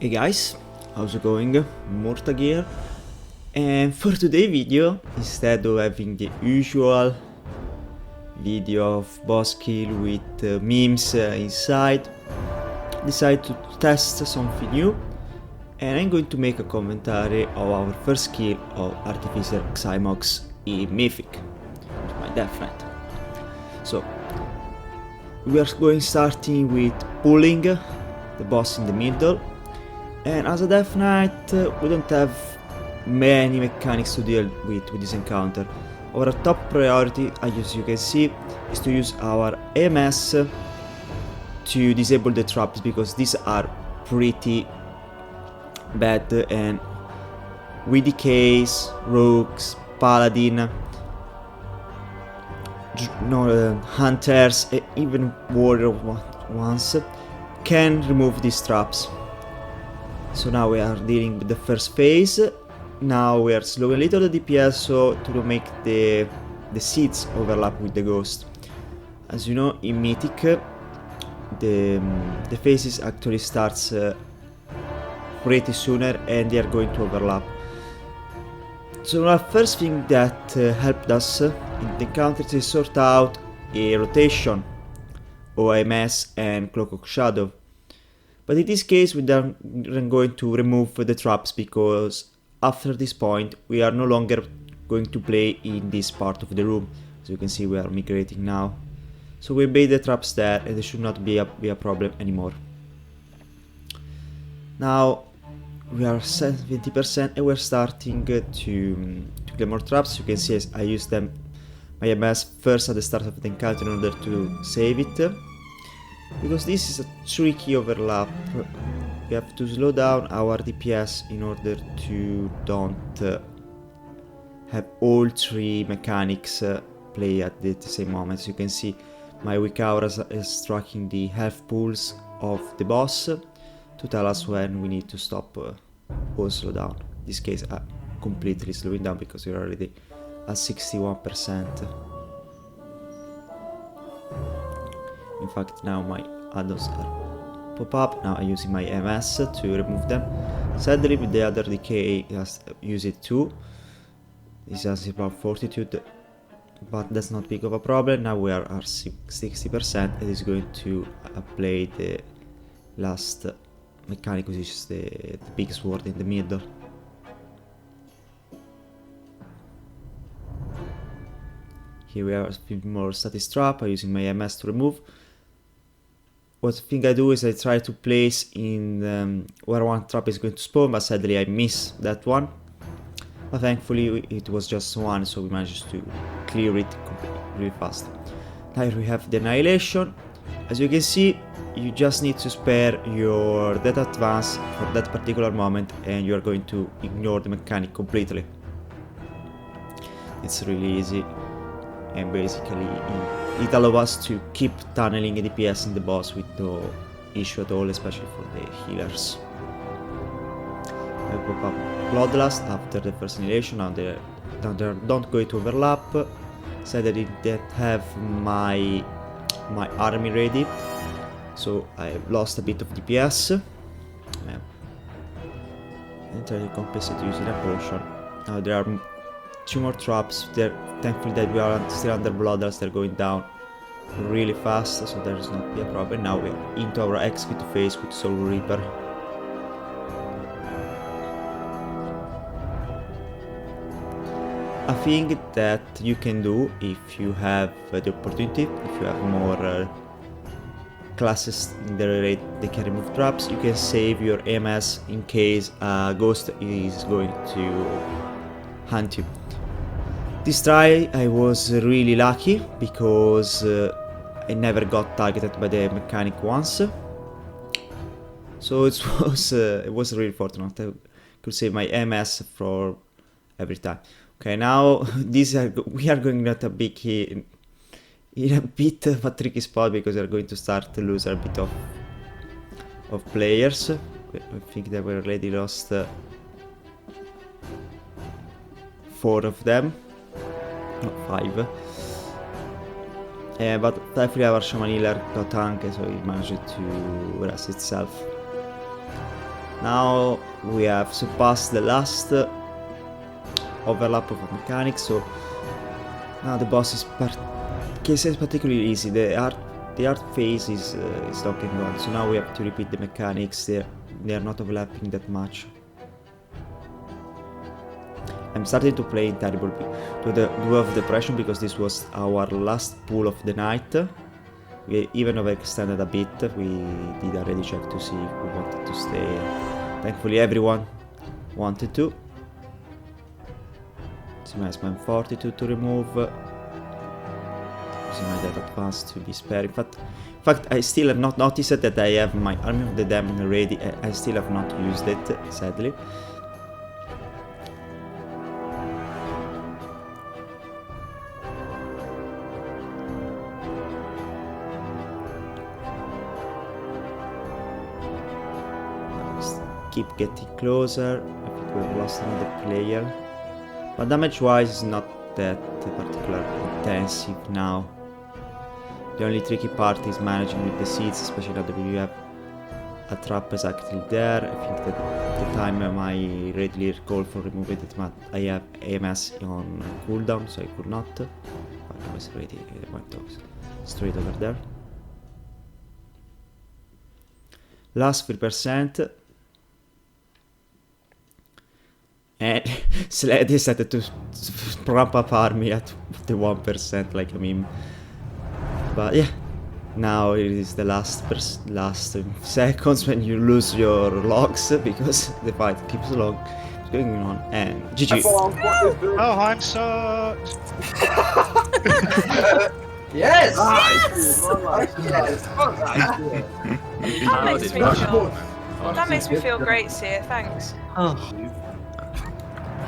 Hey guys, how's it going? Morta here, and for today's video, instead of having the usual video of boss kill with memes inside, I decided to test something new, and I'm going to make a commentary of our first kill of Artificer Xy'Mox in Mythic, with my death knight. So, we are starting with pulling the boss in the middle. And as a Death Knight, we don't have many mechanics to deal with this encounter. Our top priority, as you can see, is to use our AMS to disable the traps, because these are pretty bad, and with DKs, rogues, paladin, hunters, even warrior ones can remove these traps. So now we are dealing with the first phase. Now we are slowing a little the DPS so to make the seeds overlap with the ghost. As you know, in Mythic, the phases actually starts pretty sooner and they are going to overlap. So the first thing that helped us in the encounter is to sort out a rotation, OMS and Cloak of Shadow. But in this case we are going to remove the traps, because after this point we are no longer going to play in this part of the room. As you can see, we are migrating now. So we made the traps there and there should not be a problem anymore. Now we are 70% and we're starting to clear more traps. You can see I used them, my MS first at the start of the encounter in order to save it. Because this is a tricky overlap, we have to slow down our DPS in order to don't have all three mechanics play at the same moment. As you can see, my weak aura is tracking the health pools of the boss to tell us when we need to stop or slow down. In this case, I'm completely slowing down because we're already at 61%. In fact, now my add-ons are pop up. Now I'm using my MS to remove them. Sadly, with the other DK, use it too. This has about fortitude, but that's not big of a problem. Now we are at 60%. It is going to apply the last mechanic, which is the big sword in the middle. Here we have a few more status trap. I'm using my MS to remove. What thing I do is I try to place in where one trap is going to spawn, but sadly I miss that one. But thankfully it was just one, so we managed to clear it really fast. Now we have the Annihilation. As you can see, you just need to spare your death advance for that particular moment and you are going to ignore the mechanic completely. It's really easy, and basically it allows us to keep tunneling DPS in the boss with no issue at all, especially for the healers. I pop up Bloodlust after the first annihilation. Now they don't going to overlap. Said I didn't have my army ready, so I lost a bit of DPS. And try to compensate using a potion. Now there are 2 more traps. Thankfully that we are still under Bloodlust, they're going down really fast, so there is not be a problem. Now we are into our execute phase with Soul Reaper. A thing that you can do if you have the opportunity, if you have more classes in the raid that can remove traps, you can save your MS in case a ghost is going to hunt you. This try I was really lucky because I never got targeted by the mechanic once, so it was really fortunate. I could save my MS for every time. Okay, now we are going at a bit in a bit of a tricky spot because we are going to start to lose a bit of players. I think that we already lost 4 of them. Not 5. But thankfully our Shaman Healer got tank, so he managed to rest itself. Now we have surpassed the last overlap of mechanics, so now the boss is particularly easy. The art phase is looking well, so now we have to repeat the mechanics. They are not overlapping that much. I'm starting to play in terrible to the Duel of Depression because this was our last pull of the night. We even overextended a bit. We did already check to see if we wanted to stay. Thankfully everyone wanted to. Using my spam fortitude to remove. Using my death advance to be spared. In fact, I still have not noticed that I have my Army of the Demon ready. I still have not used it, sadly. Keep getting closer. I think we've lost another player. But damage wise it's not that particularly intensive now. The only tricky part is managing with the seeds, especially now that we have a trap exactly there. I think that at the time I readily recall for removing it, but I have AMS on cooldown, so I could not. But I was ready, I went straight over there. Last 3%. And Sled decided to ramp up army at the 1% like a meme. But yeah, now it is the last seconds when you lose your logs because the fight keeps going on. And GG. Oh, I'm sucks. Yes! That makes me feel great, Sia. Thanks.